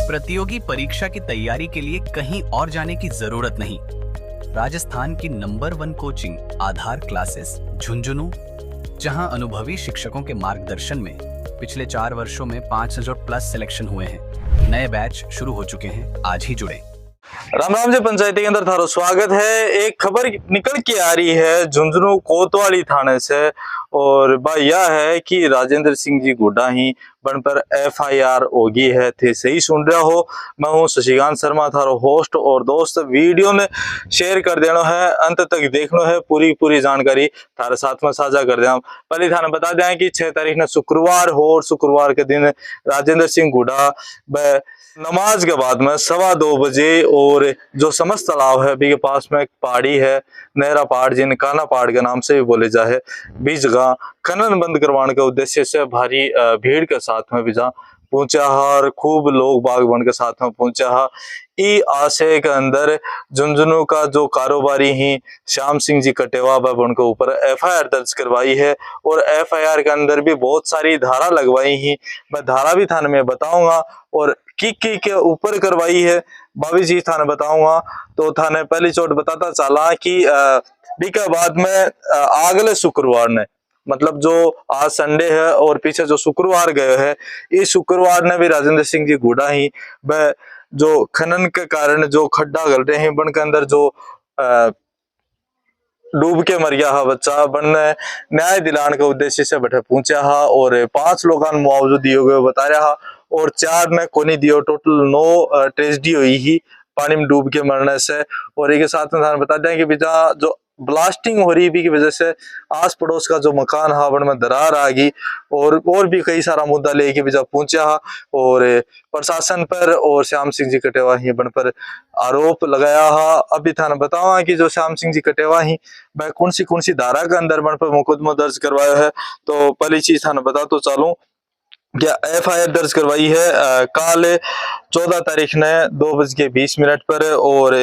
प्रतियोगी परीक्षा की तैयारी के लिए कहीं और जाने की जरूरत नहीं। राजस्थान की नंबर 1 कोचिंग आधार क्लासेस झुंझुनू, जहां अनुभवी शिक्षकों के मार्गदर्शन में पिछले 4 वर्षों में 5,000 प्लस सिलेक्शन हुए हैं। नए बैच शुरू हो चुके हैं, आज ही जुड़े। राम राम जी, पंचायती के अंदर थारो स्वागत है। एक खबर निकल के आ रही है झुंझुनू कोतवाली थाने से, और बात यह है कि राजेंद्र सिंह जी गुड्डा ही बन पर FIR होगी है। थे सही सुन रहा हो, मैं हूँ शशिकांत शर्मा, थारो होस्ट और दोस्त। वीडियो ने शेयर कर देना है, अंत तक देखना है, पूरी जानकारी थारे साथ में साझा कर दें। पहले थाने बता दें कि 6 तारीख ने शुक्रवार हो, और शुक्रवार के दिन राजेंद्र सिंह गुड्डा नमाज के बाद में 2:15 बजे, और जो समस्त तालाब है के पास में एक पहाड़ी है, नहरा पहाड़, जिन काना पहाड़ के नाम से भी बोले जाए, बीच जगह खनन बंद करवाने के उद्देश्य से भारी भीड़ के साथ में भी जहाँ पहुंचा है, और खूब लोग बागवान के साथ में पहुंचा है। ई आशय के अंदर झुंझुनू का जो कारोबारी ही श्याम सिंह जी कटेवा उनके ऊपर FIR दर्ज करवाई है, और FIR के अंदर भी बहुत सारी धारा लगवाई ही। मैं धारा भी थाने में बताऊंगा, और की के ऊपर करवाई है भाभी जी थाने बताऊंगा। तो थाने पहली चोट बताता चला कि बीके बाद में अगले शुक्रवार ने, मतलब जो आज संडे है और पीछे जो शुक्रवार गए है, इस शुक्रवार ने भी राजेंद्र सिंह जी गुड्डा ही वह जो खनन के कारण जो खड्डा गल रहे हैं, बन के अंदर जो डूब के मर गया है बच्चा, बनने न्याय दिलाने के उद्देश्य से बैठे पहुंचा है, और 5 लोगों मुआवजा दिए गए बता रहा है, और 4 ने कोनी दियो। टोटल 9 ट्रेजेडी हुई ही पानी में डूब के मरने से। और एक साथ में बता दें कि बेटा जो ब्लास्टिंग हो रही भी की वजह से आस पड़ोस का जो मकान है में दरार आ गई, और भी कई सारा मुद्दा लेके बेजा पहुंचा है, और प्रशासन पर और श्याम सिंह जी कटेवा ही बन पर आरोप लगाया है। अभी थाने बतावा कि जो श्याम सिंह जी कटेवा ही वह कौन सी धारा के अंदर बन पर मुकदमा दर्ज करवाया है। तो पहली चीज थाने बता तो चालू, क्या FIR दर्ज करवाई है कल 14 तारीख ने 2:20 पर, और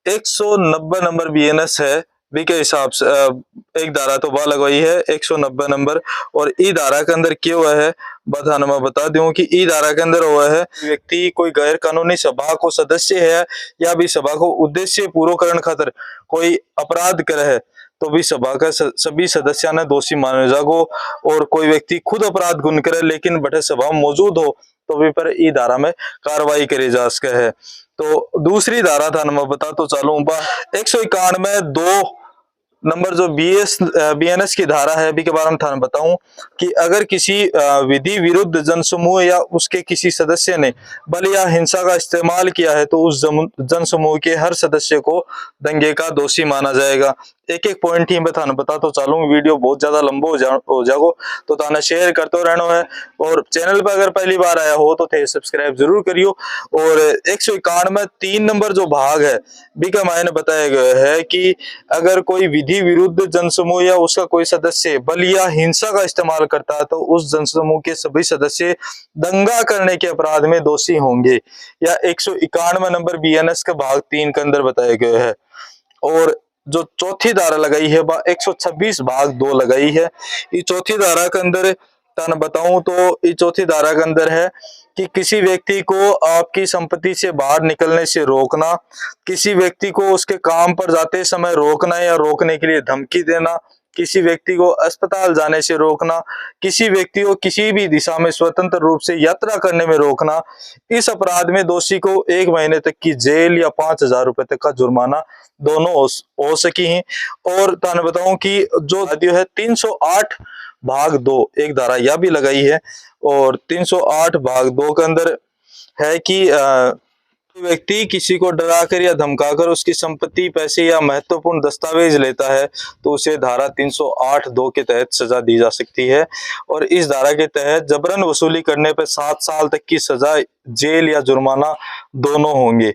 190 नंबर BNS है बी के हिसाब से एक धारा तो बा लगवाई है 190 नंबर। और ई धारा के अंदर क्या हुआ है बताना, मैं बता दूं कि ई धारा के अंदर हुआ है व्यक्ति कोई गैर कानूनी सभा को सदस्य है, या भी सभा को उद्देश्य पूर्ण करण खातर कोई अपराध करे है, तो भी सभा का सभी सदस्य ने दोषी माने जागो। और कोई व्यक्ति खुद अपराध गुण करे लेकिन बटे सभा में मौजूद हो, तो भी पर ई धारा में कार्रवाई करी जा सके है। तो दूसरी धारा था मैं बता तो चालू 191(2) नंबर जो BNS की धारा है अभी के बारे में थाने बताऊं कि अगर किसी विधि विरुद्ध जनसमूह या उसके किसी सदस्य ने बल या हिंसा का इस्तेमाल किया है, तो उस जनसमूह के हर सदस्य को दंगे का दोषी माना जाएगा। एक पॉइंट ही मैं थाने बता तो चालू, वीडियो बहुत ज्यादा लंबा हो जागो, तो थाने शेयर करते रहना है, और चैनल पर अगर पहली बार आया हो तो थे सब्सक्राइब जरूर करियो। और 191(3) नंबर जो भाग है बी का मायने बताया गया है कि अगर कोई विधि विरुद्ध जनसमूह या उसका कोई सदस्य बल या हिंसा का इस्तेमाल करता है, तो उस जनसमूह के सभी सदस्य दंगा करने के अपराध में दोषी होंगे। या 191 नंबर BNS का भाग 3 के अंदर बताया गया है। और जो चौथी धारा लगाई है 126 भाग 2 लगाई है। ये चौथी धारा के अंदर ताना बताऊं तो ये चौथी धारा के अंदर है कि किसी व्यक्ति को आपकी संपत्ति से बाहर निकलने से रोकना, किसी व्यक्ति को उसके काम पर जाते समय रोकना या रोकने के लिए धमकी देना, किसी व्यक्ति को अस्पताल जाने से रोकना, किसी व्यक्ति को किसी भी दिशा में स्वतंत्र रूप से यात्रा करने में रोकना, इस अपराध में दोषी को 1 महीने तक की जेल या 5,000 रुपए तक का जुर्माना दोनों हो सकी हैं। और ताने बताऊं कि जो है 308 भाग 2 एक धारा यह भी लगाई है, और 308 भाग 2 के अंदर है कि व्यक्ति किसी को डराकर या धमकाकर उसकी संपत्ति, पैसे या महत्वपूर्ण दस्तावेज लेता है, तो उसे धारा 308(2) के तहत सजा दी जा सकती है। और इस धारा के तहत जबरन वसूली करने पर 7 साल तक की सजा, जेल या जुर्माना दोनों होंगे।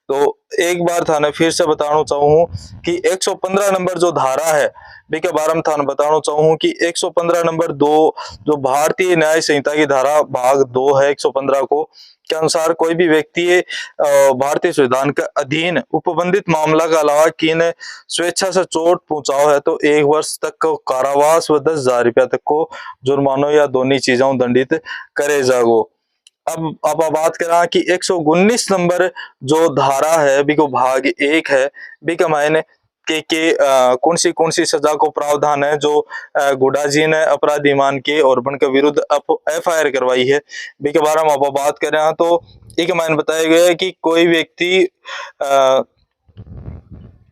तो एक बार थाने फिर से बताना चाहूँ कि 115 नंबर जो धारा है के बारे में थाने बताना चाहूँ कि 115 नंबर 2 जो भारतीय न्याय संहिता की धारा भाग 2 है 115 को के अनुसार, कोई भी व्यक्ति भारतीय संविधान के अधीन उपबंधित मामला के अलावा किन स्वेच्छा से चोट पहुंचाओ है, तो 1 वर्ष तक को कारावास व 10,000 रुपया तक को जुर्मानो या दोनों चीजों दंडित करे जागो। अब बात करा कि 119 नंबर जो धारा है बिको भाग 1 है बिका मायने के कौन सी सजा को प्रावधान है जो गुडा जी ने अपराधी मान के और उनके विरुद्ध FIR करवाई है बिके बारे में आप बात करें तो एक मायने बताया गया है कि कोई व्यक्ति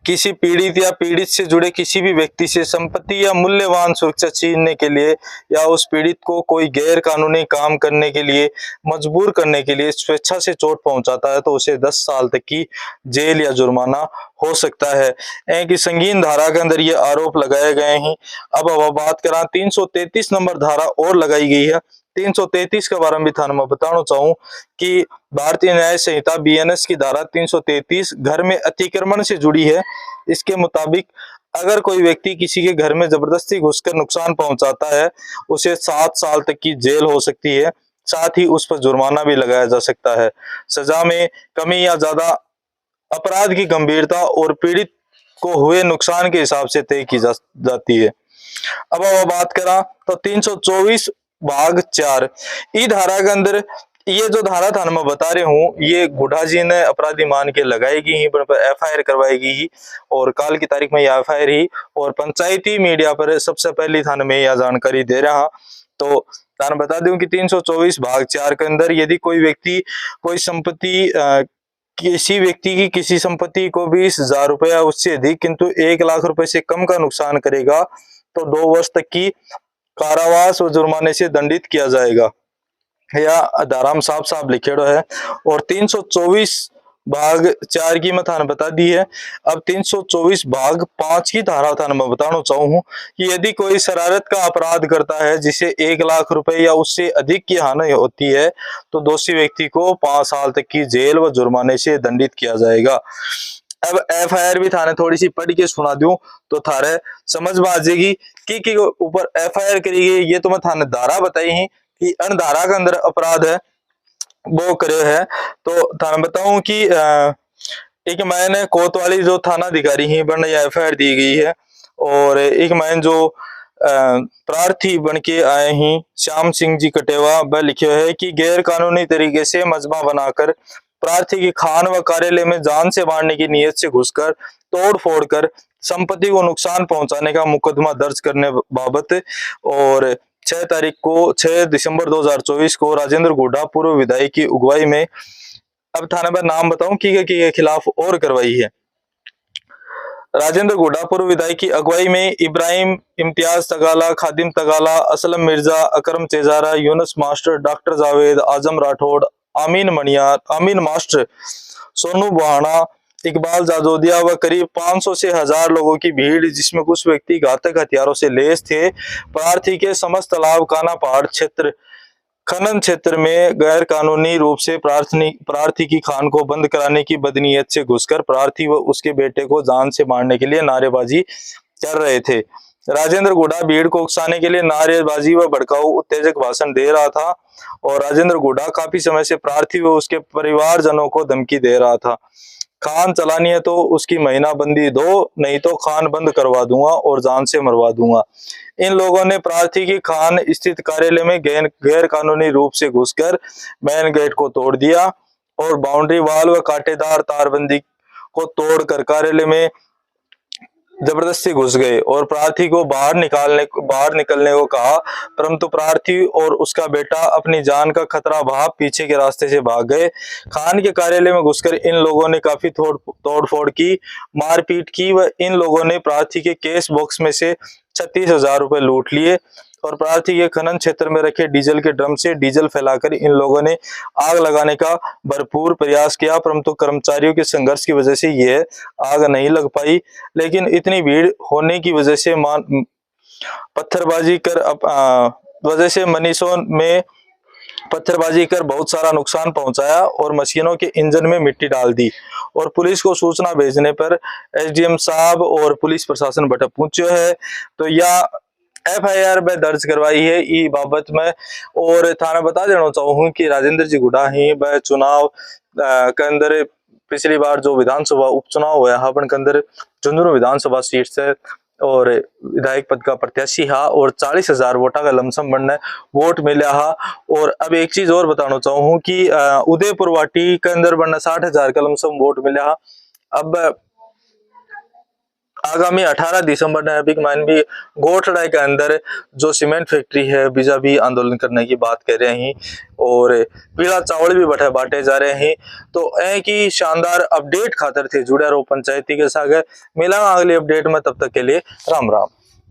किसी पीड़ित या पीड़ित से जुड़े किसी भी व्यक्ति से संपत्ति या मूल्यवान सुरक्षा छीनने के लिए या उस पीड़ित को कोई गैर कानूनी काम करने के लिए मजबूर करने के लिए स्वेच्छा से चोट पहुंचाता है तो उसे 10 साल तक की जेल या जुर्माना हो सकता है। एक संगीन धारा के अंदर ये आरोप लगाए गए हैं। अब बात करें 333 नंबर धारा और लगाई गई है। 333 के बारे में भी थाने में बताना चाहूँ कि भारतीय न्याय संहिता BNS की धारा 333 घर में अतिक्रमण से जुड़ी है। इसके मुताबिक अगर कोई व्यक्ति किसी के घर में जबरदस्ती घुसकर नुकसान पहुंचाता है उसे 7 साल तक की जेल हो सकती है, साथ ही उस पर जुर्माना भी लगाया जा सकता है। सजा में कमी या ज्यादा अपराध की गंभीरता और पीड़ित को हुए नुकसान के हिसाब से तय की जाती है। अब बात करा तो 324 भाग 4 ई धारा के अंदर ये जो धारा थाना मैं बता रही हूँ ये गुडा जी ने अपराधी मान के लगाई गई ही पर FIR करवाई गई ही और काल की तारीख में यह FIR ही और पंचायती मीडिया पर सबसे पहली थाने में यह जानकारी दे रहा। तो थाना बता दूं कि 324 भाग 4 के अंदर यदि कोई व्यक्ति कोई संपत्ति किसी व्यक्ति की किसी संपत्ति को 20,000 रुपए या उससे अधिक किंतु 1 लाख रुपए से कम का नुकसान करेगा तो 2 वर्ष तक की कारावास और जुर्माने से दंडित किया जाएगा। या धारा में साफ साफ लिखेड़ो है। और 324 भाग 4 की मैं थाने बता दी है। अब 324 भाग 5 की धारा थाने मैं बताना चाहूँ कि यदि कोई शरारत का अपराध करता है जिसे 1 लाख रुपए या उससे अधिक की हानि होती है तो दोषी व्यक्ति को 5 साल तक की जेल व जुर्माने से दंडित किया जाएगा। अब FIR भी थाने थोड़ी सी पढ़ के सुना दूं तो थारे समझ में आ जाएगी कि ऊपर FIR करी गई। ये तो मैं थाने धारा बताई ही कि अन धारा के अंदर अपराध है वो करे है। तो थाने बताऊं कि एक मैंने कोतवाली जो थाना अधिकारी ही बन FIR दी गई है और एक मैंने जो प्रार्थी बन के आए ही श्याम सिंह जी कटेवा वह लिखे है कि गैर कानूनी तरीके से मजमा बनाकर प्रार्थी की खान व कार्यालय में जान से मारने की नीयत से घुसकर तोड़ फोड़ कर संपत्ति को नुकसान पहुंचाने का मुकदमा दर्ज करने बाबत और 6 दिसंबर 2024 को राजेंद्र गुड्डा पूर्व विधायक की अगुवाई में अब थाने पर नाम बताऊं कि के खिलाफ और कार्रवाई है। राजेंद्र गुड्डा पूर्व विधायक की अगुवाई में इब्राहिम इम्तियाज तगाला, खादिम तगाला, असलम मिर्जा, अकरम चेजारा, यूनुस मास्टर, डॉक्टर जावेद, आजम राठौड़, आमीन मणियार, आमीन मास्टर, सोनू बुहाना, इकबाल जाजोदिया व करीब 500 से 1000 लोगों की भीड़ जिसमें कुछ व्यक्ति घातक हथियारों से लैस थे प्रार्थी के समस्त तालाब काना पहाड़ क्षेत्र खनन क्षेत्र में गैर कानूनी रूप से प्रार्थी की खान को बंद कराने की बदनीयत से घुसकर प्रार्थी व उसके बेटे को जान से मारने के लिए नारेबाजी कर रहे थे। राजेंद्र गुड्डा भीड़ को उकसाने के लिए नारेबाजी व भड़काऊ उत्तेजक भाषण दे रहा था और राजेंद्र गुड्डा काफी समय से प्रार्थी व उसके परिवारजनों को धमकी दे रहा था। खान चलानी है तो उसकी महीना बंदी दो, नहीं तो खान बंद करवा दूंगा और जान से मरवा दूंगा। इन लोगों ने प्रार्थी की खान स्थित कार्यालय में गैर कानूनी रूप से घुसकर मेन गेट को तोड़ दिया और बाउंड्री वाल व कांटेदार तारबंदी को तोड़कर कार्यालय में जबरदस्ती घुस गए और प्रार्थी को बाहर निकलने को कहा, परंतु प्रार्थी और उसका बेटा अपनी जान का खतरा भाप पीछे के रास्ते से भाग गए। खान के कार्यालय में घुसकर इन लोगों ने काफी तोड़फोड़ की, मारपीट की व इन लोगों ने प्रार्थी के केस बॉक्स में से 36,000 रुपए लूट लिए और प्रार्थी के खनन क्षेत्र में रखे डीजल के ड्रम से डीजल फैलाकर इन लोगों ने आग लगाने का भरपूर प्रयास किया, परंतु कर्मचारियों के संघर्ष की वजह से यह आग नहीं लग पाई। लेकिन इतनी भीड़ होने की वजह से मनीषों में पत्थरबाजी कर बहुत सारा नुकसान पहुंचाया और मशीनों के इंजन में मिट्टी डाल दी और पुलिस को सूचना भेजने पर SDM साहब और पुलिस प्रशासन बटा पहुंचे है। तो यह FIR में दर्ज करवाई है ई बाबत में। और थाना बता देना चाहूँ कि राजेंद्र जी गुड्डा ही वह चुनाव के अंदर पिछली बार जो विधानसभा उपचुनाव हुआ अपन के अंदर झुंझुनू विधानसभा सीट से और विधायक पद का प्रत्याशी हा और 40,000 वोटा का लमसम बनने वोट मिला हा। और अब एक चीज और बताना चाहूँ कि उदयपुर वाटी के अंदर बनने 60,000 का लमसम वोट मिला हा। अब आगामी 18 दिसंबर ने अभी मान भी गोठड़ा के अंदर जो सीमेंट फैक्ट्री है बीजा भी आंदोलन करने की बात कर रहे हैं और पीला चावल भी बटे बांटे जा रहे हैं। तो ऐ की शानदार अपडेट खातर थे जुड़े रहो पंचायती के साथ। मिला अगली अपडेट में, तब तक के लिए राम राम।